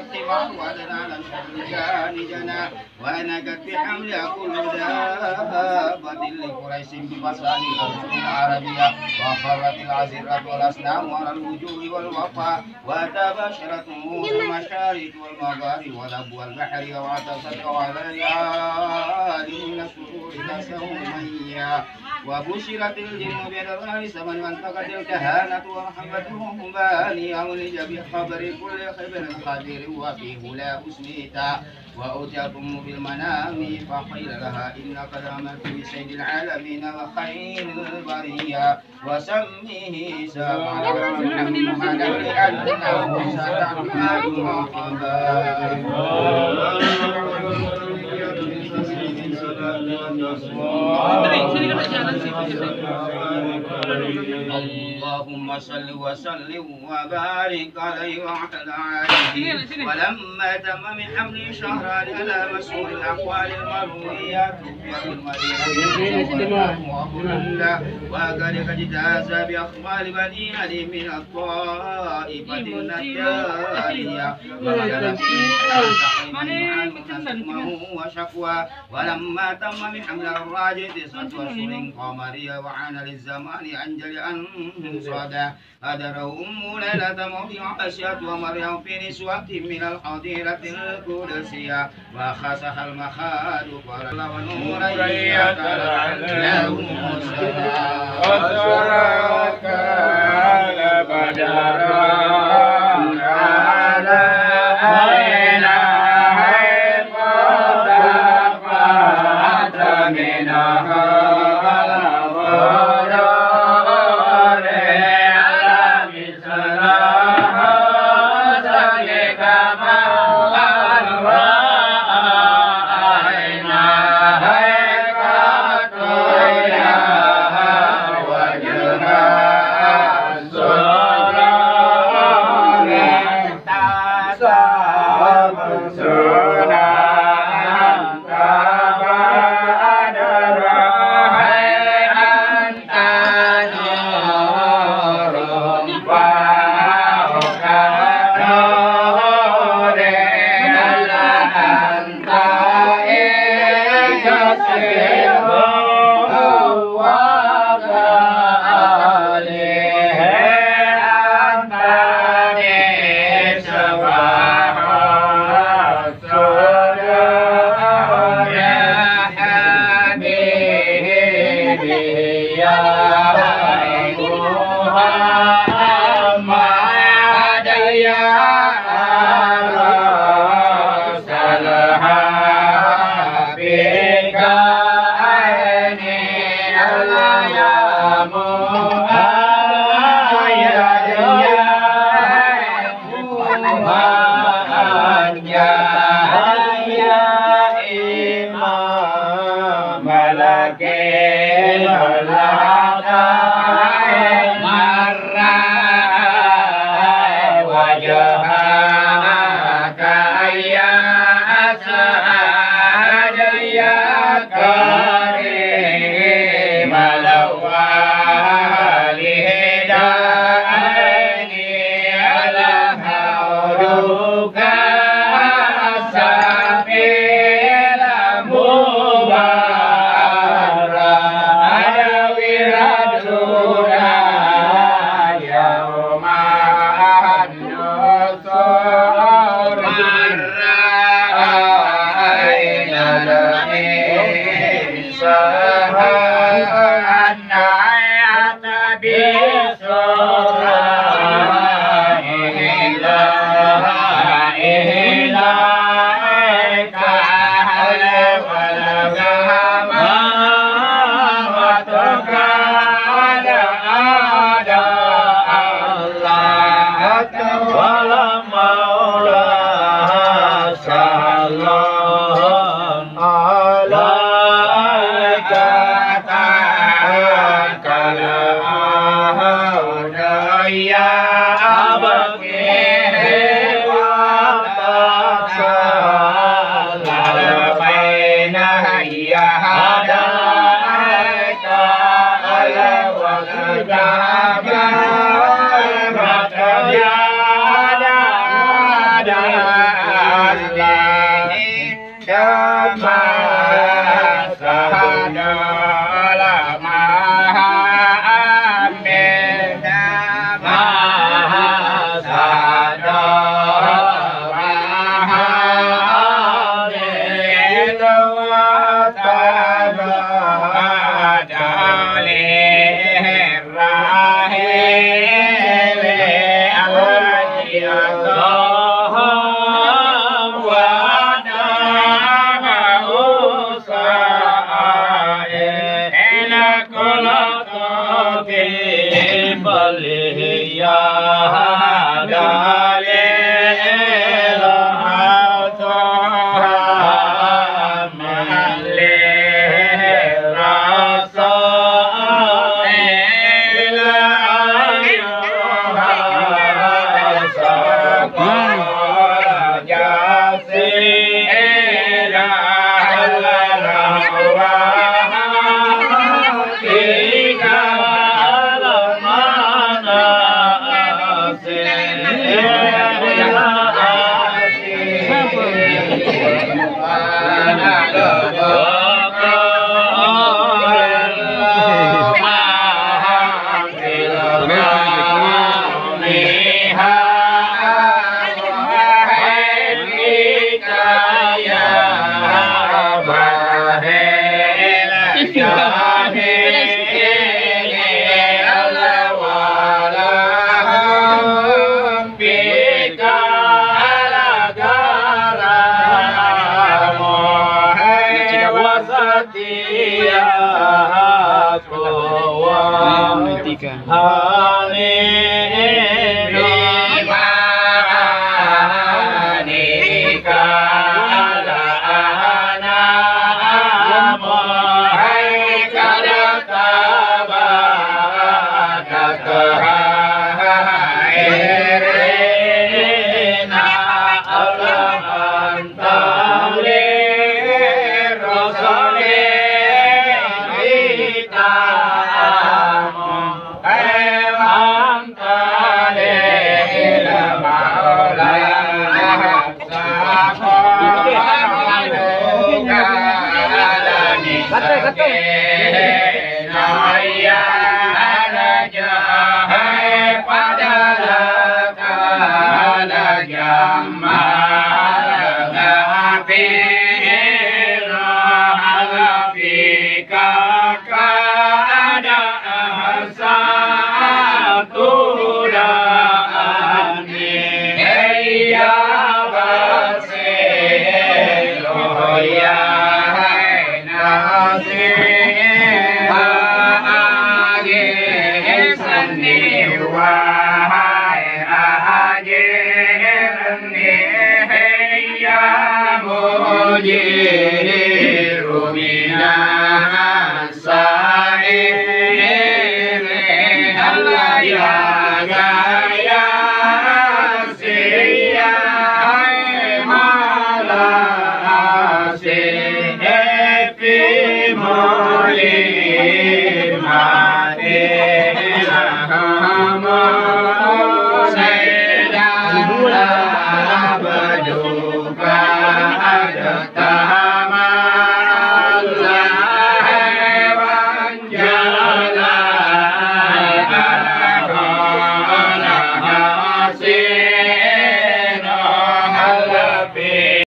اتباع وأدنى على الشر جانجنا ونجت بحملها كل دابة لقريش بفصائل الأرض العربية وخرت العزيرة والأصنام على الوجوه والوفاء وتبشرت المشارق والمغارب ولبو البحر واعتصت على الريال من السرور تسوميا وبشرت الجن بالرئيس من منطقة الكهانة ورحمتهم باني أولج بخبر كل خبر خبير وفيه لا أسميتا وأتيكم بالمنام فقيل لها إن قد أمرت بسيد العالمين وخير البرية وسميه سبعا محمدا لأنه ستحمد مرحبا اللهم صل وسلم وبارك عليه وعلى آله ولما تم من حمل شهران على مسؤول الأقوال المرويات في المدينة وقد اجتاز بأخبار مدينة من الطائفة النجارية وقد وشكوى ولما تم من حمل الراجل 9 أشهر قمرية وعان للزمان أنجل أن صدى أدروا أم ليلة موضع أشياء ومريم في نسوة من الحضيرة القدسية وخسها المخاد قال الله ونور يتلعله وسراك لبدرا على أين Rumina